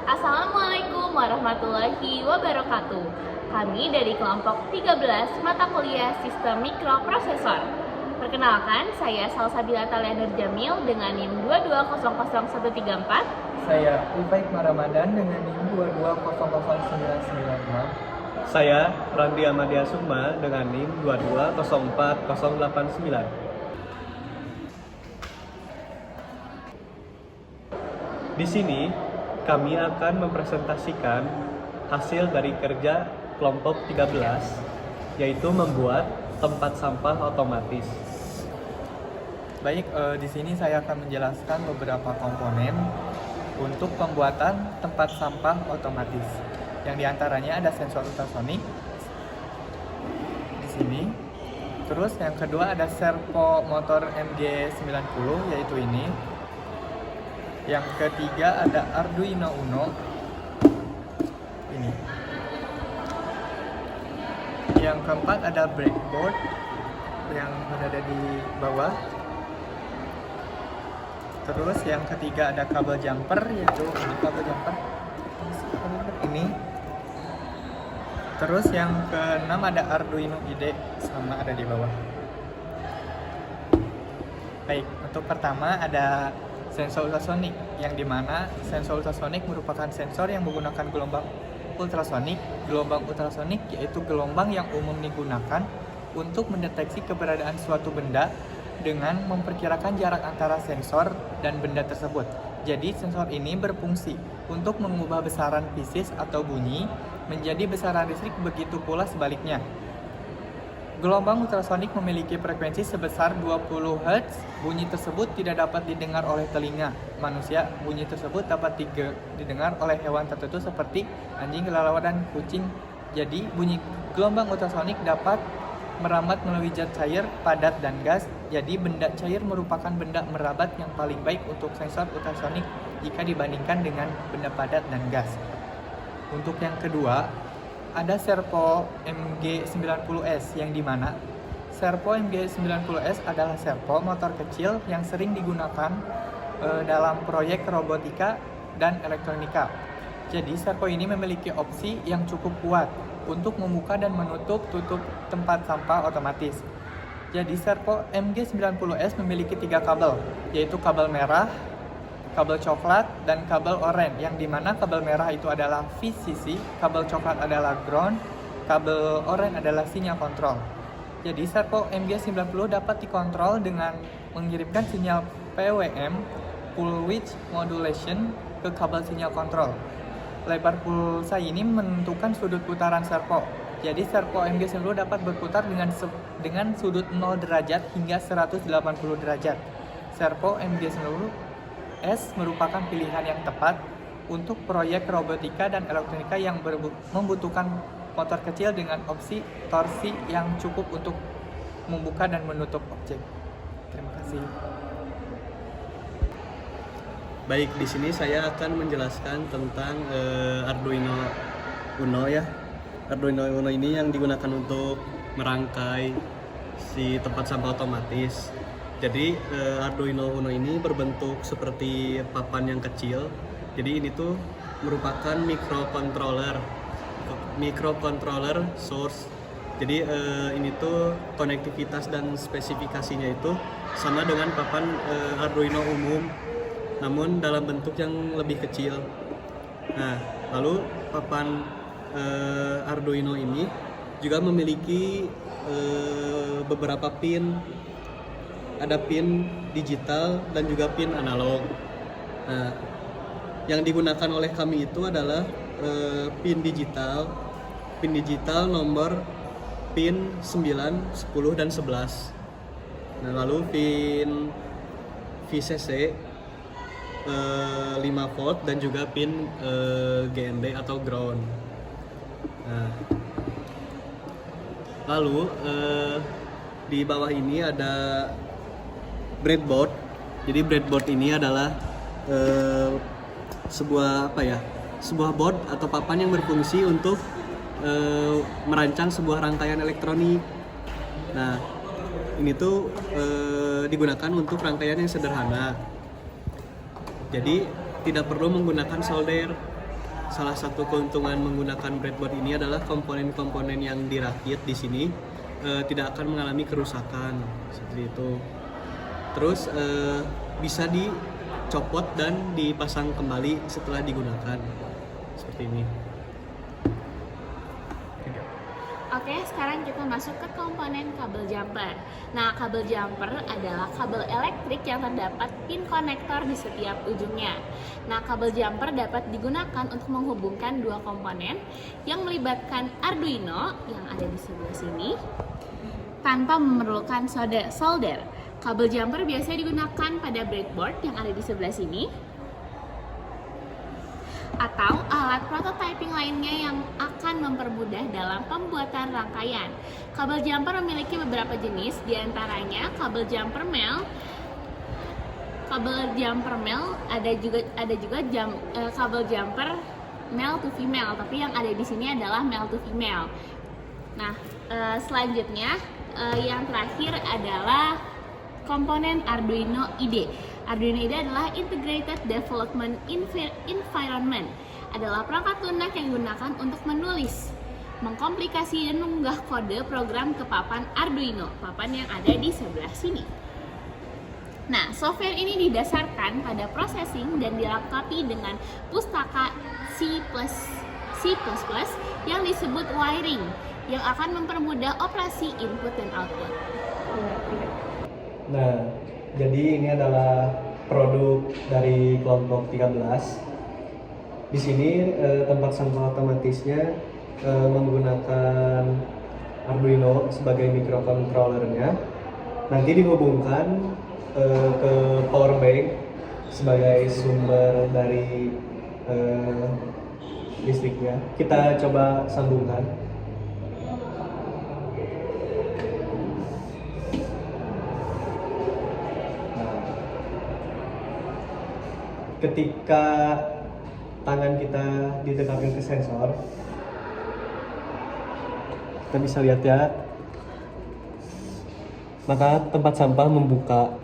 Assalamualaikum warahmatullahi wabarakatuh. Kami dari kelompok 13 mata kuliah Sistem Mikroprosesor. Perkenalkan, saya Salsabila Talia Nur Jamil dengan NIM 2200134. Saya Ifaik Ramadan dengan NIM 2200996. Saya Randi Amadia Sukma dengan NIM 2204089. Di sini kami akan mempresentasikan hasil dari kerja kelompok 13, yaitu membuat tempat sampah otomatis. Baik, di sini saya akan menjelaskan beberapa komponen untuk pembuatan tempat sampah otomatis. Yang diantaranya ada sensor ultrasonik di sini. Terus yang kedua ada servo motor MG90, yaitu ini. Yang ketiga ada Arduino Uno ini. Yang keempat ada breadboard yang berada di bawah. Terus yang ketiga ada kabel jumper, yaitu ini kabel jumper ini. Terus yang keenam ada Arduino IDE, sama ada di bawah. Baik, untuk pertama ada sensor ultrasonik, yang dimana sensor ultrasonik merupakan sensor yang menggunakan gelombang ultrasonik. Gelombang ultrasonik yaitu gelombang yang umum digunakan untuk mendeteksi keberadaan suatu benda dengan memperkirakan jarak antara sensor dan benda tersebut. Jadi sensor ini berfungsi untuk mengubah besaran fisis atau bunyi menjadi besaran listrik, begitu pula sebaliknya. Gelombang ultrasonik memiliki frekuensi sebesar 20 Hz. Bunyi tersebut tidak dapat didengar oleh telinga manusia. Bunyi tersebut dapat didengar oleh hewan tertentu seperti anjing, kelelawar, dan kucing. Jadi, bunyi gelombang ultrasonik dapat merambat melalui zat cair, padat, dan gas. Jadi, benda cair merupakan benda merabat yang paling baik untuk sensor ultrasonik jika dibandingkan dengan benda padat dan gas. Untuk yang kedua, ada servo MG90S, yang dimana servo MG90S adalah servo motor kecil yang sering digunakan dalam proyek robotika dan elektronika. Jadi servo ini memiliki opsi yang cukup kuat untuk membuka dan menutup tempat sampah otomatis. Jadi servo MG90S memiliki 3 kabel, yaitu kabel merah, kabel coklat, dan kabel oranye, yang dimana kabel merah itu adalah VCC, kabel coklat adalah ground, kabel oranye adalah sinyal kontrol. Jadi servo MG90 dapat dikontrol dengan mengirimkan sinyal PWM, pulse width modulation, ke kabel sinyal kontrol. Lebar pulsa ini menentukan sudut putaran servo. Jadi servo MG90 dapat berputar dengan sudut 0 derajat hingga 180 derajat. Servo MG90 merupakan pilihan yang tepat untuk proyek robotika dan elektronika yang membutuhkan motor kecil dengan opsi torsi yang cukup untuk membuka dan menutup objek. Terima kasih. Baik, di sini saya akan menjelaskan tentang Arduino Uno ya. Arduino Uno ini yang digunakan untuk merangkai si tempat sampah otomatis. Jadi Arduino Uno ini berbentuk seperti papan yang kecil. Jadi ini tuh merupakan microcontroller source. Jadi ini tuh konektivitas dan spesifikasinya itu sama dengan papan Arduino umum, namun dalam bentuk yang lebih kecil. Nah, lalu papan Arduino ini juga memiliki beberapa pin. Ada pin digital dan juga pin analog. Nah, yang digunakan oleh kami itu adalah pin digital nomor pin 9, 10, dan 11. Nah, lalu pin VCC 5 volt dan juga pin GND atau ground. Nah, lalu di bawah ini ada breadboard. Jadi breadboard ini adalah sebuah board atau papan yang berfungsi untuk merancang sebuah rangkaian elektronik. Nah, ini tuh digunakan untuk rangkaian yang sederhana. Jadi tidak perlu menggunakan solder. salah satu keuntungan menggunakan breadboard ini adalah komponen-komponen yang dirakit di sini tidak akan mengalami kerusakan seperti itu. Terus bisa dicopot dan dipasang kembali setelah digunakan seperti ini. Oke, sekarang kita masuk ke komponen kabel jumper. Nah, kabel jumper adalah kabel elektrik yang terdapat pin konektor di setiap ujungnya. Nah, kabel jumper dapat digunakan untuk menghubungkan dua komponen yang melibatkan Arduino yang ada di sebelah sini tanpa memerlukan solder. Kabel jumper biasanya digunakan pada breadboard yang ada di sebelah sini atau alat prototyping lainnya yang akan mempermudah dalam pembuatan rangkaian. Kabel jumper memiliki beberapa jenis, diantaranya kabel jumper male, ada juga kabel jumper male to female, tapi yang ada di sini adalah male to female. Nah, selanjutnya yang terakhir adalah komponen Arduino IDE. Arduino IDE adalah Integrated Development Environment. Adalah perangkat lunak yang digunakan untuk menulis, mengkomplikasi dan mengunggah kode program ke papan Arduino, papan yang ada di sebelah sini. Nah, software ini didasarkan pada processing dan dilengkapi dengan pustaka C++ yang disebut wiring, yang akan mempermudah operasi input dan output. Nah, jadi ini adalah produk dari kelompok 13. Di sini tempat sampah otomatisnya menggunakan Arduino sebagai microcontrollernya. Nanti dihubungkan ke power bank sebagai sumber dari listriknya. Kita coba sambungkan. Ketika tangan kita didekatkan ke sensor, kita bisa lihat ya, maka tempat sampah membuka.